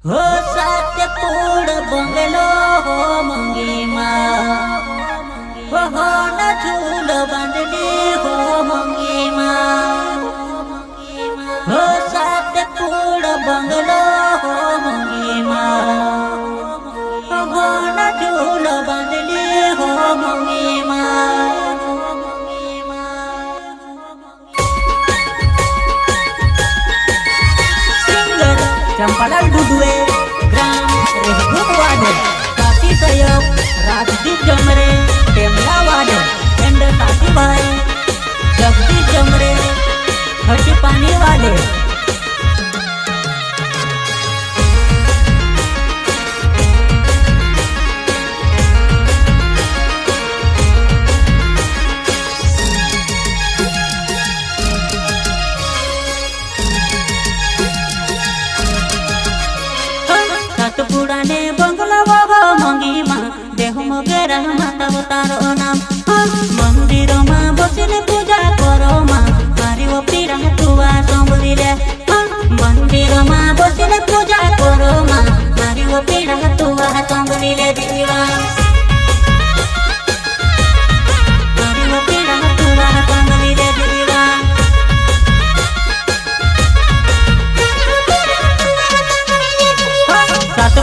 हो सत्यपूर्ण बंगलो हो मंगी माँ हो न झूल बंदनी हो मंगी माँ हो सत्यपूर्ण बंगलो हो मंगी माँ हो न झूल बंदनी हो मंगी माँ चंपालाल दुदुए ग्राम रेहगुप वादे साथी सहयोग राजदीप जमरे टेमला वादे एंड साथी भाई जगदीप जमरे हटी पानी वाले पुराने बंगला बाबा मंगी माँ देह मगेरा माता तारो नाम मंदिर माँ बसिले पूजा करो माँ मारी वो पीड़ा तुआ संबलिले मंदिर माँ बसिले पूजा करो माँ मारी वो पीड़ा तुआ संबलिले दीवा मारी वो पीड़ा तुआ संबलिले दीवा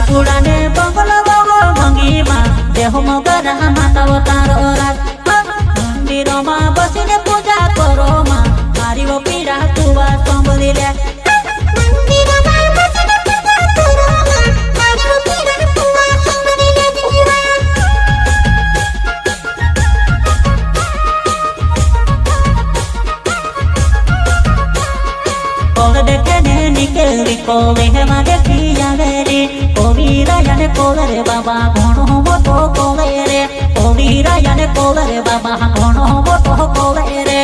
पुराने बंगला बाबा मंगी माँ देह मगरा माता तारो मंदिर माँ बसिले पूजा करो माँ मारी वो पीड़ा तुआ संबलिले कोवे है मागे किया रे कोवीरा याने कोवे बाबा घणो मोटो कोवे रे कोवीरा याने कोवे बाबा घणो मोटो कोवे रे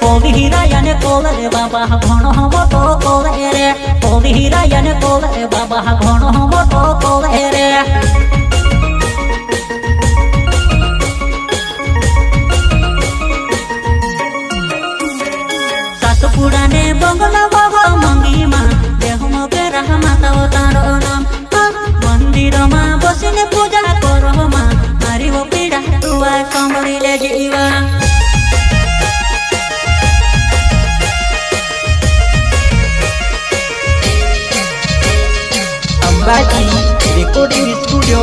कोवीरा याने कोवे बाबा घणो मोटो कोवे रे कोवीरा याने कोवे बाबा घणो मोटो कोवे रे पुराने बंगला बाबा मंगी माँ देह मगेरा माता तारो नाम मंदिर माँ बसिले पूजा करो माँ मारी वो पीड़ा तुआ संबलिले जीवा अंबाजी रिकॉर्डिंग स्टूडियो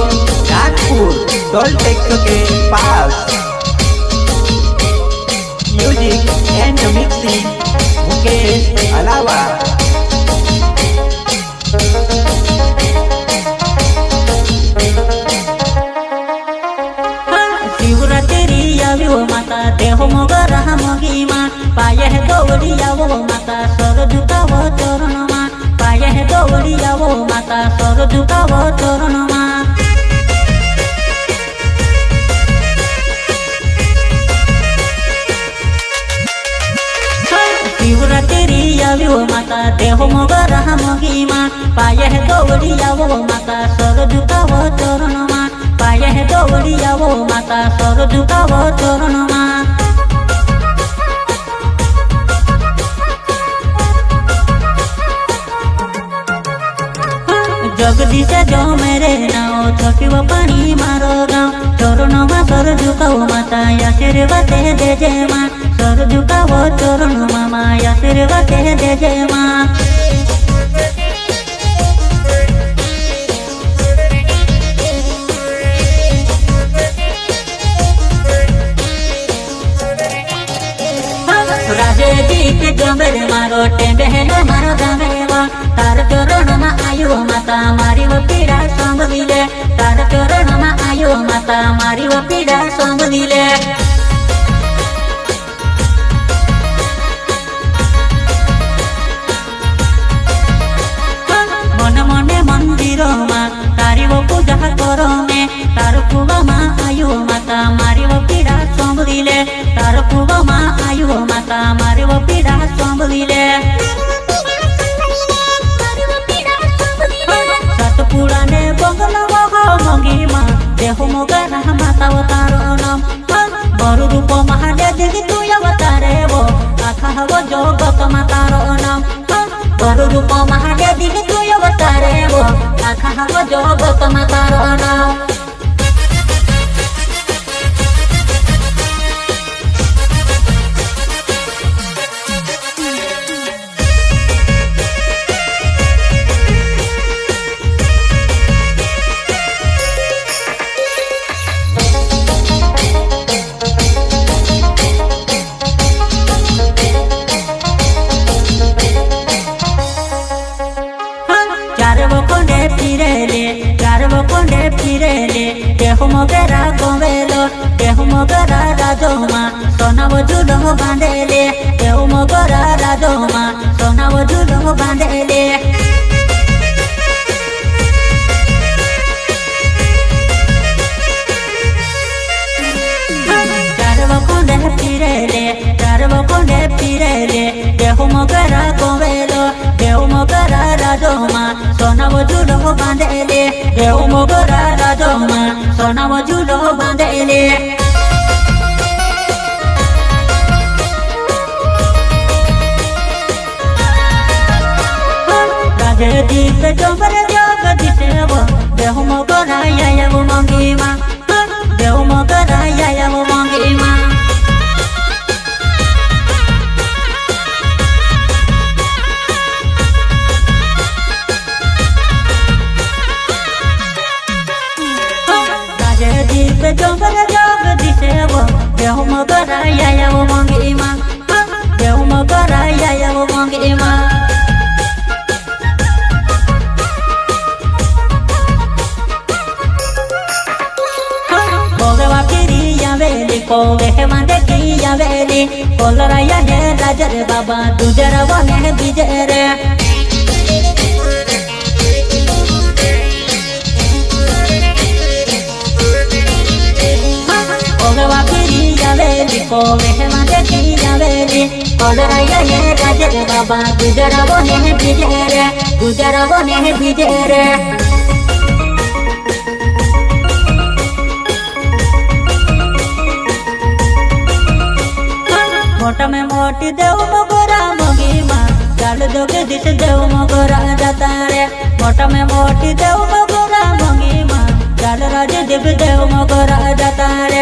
नागपुर टोलटेक्स के पास म्यूजिक एंड मिक्सिंग मुकेश अलावा शिवरात्रि आयो माता देह मगरा मगी माँ पाये दौड़ी आवो माता सर झुकावो चरण माँ पाये दौड़ी आवो माता सर झुकावो चरण माँ शिवरात्रि आयो माता देह मगरा मगी माँ पाये दौड़ी आवो माता सर झुकावो चरण माँ पाये दौड़ी आवो माता सर झुकावो चरण माँ जगदीश जो मेरे नाओ छकिव पानी मारो गाँव चरण माँ सर झुकाओ माता आशीर्वाद दे जय माँ सर झुकाओ चरण मामा आशीर्वाद दे जय माँ राजे दीप जमरे मारो टेबेन मारो गमेवा तार चरण मा आयो माता मारी वो पीड़ा संबलिले तार चरण मा आयो माता मारी वो पीड़ा संबलिले मन मने मंदिर मा तारी वो पूजा करो में तार कुवा मा आयो माता मारी वो पीड़ा संबलिले तार कुवा मा आयो माता मारी वो पीड़ा संबलिले पुराने बंगला बाबा मंगी माँ देह मगरा माता तारो नाम बरु रूप महा महादेव तू अवतारे वो आखा वो जगत मातारो नाम बड़ रूप महादेव तू अवतारे वो आखा वो जगत मातारो नाम देह मगरा गवेलो देह मगरा राजोमा सोनाव जुलो बांधेले देह मगरा राजोमा सोनाव जुलो बांधेले देह मगरा गवेलो देह मगरा राजोमा सोनाव जुलो बांधेले देह मगरा राजोमा सोनाव जुलो बांधेले राजे दीप जमर जग दिसेव देह मगरा यायव मंगीमा देह मगरा यायव मंगीमा जंगल जग दिसेव देह मगरा यायव मंगीमा देह मगरा यायव मंगीमा कोगवा फिरिया वेली कोगे मांदे किया वेली कोलराया ने राजर बाबा दुजरा वने बिजरे कोवे मांदे किया वेली कोलराया ने राजर बाबा दुजरा वने बिजरे दुजरा वने बिजरे मोटा में मोटी देव मगरा मंगीमा चाल जोगे दिस देव मगरा जाता रे मोटा में मोटी देव मगरा मंगीमा चाल राज देव देव मगरा जाता रे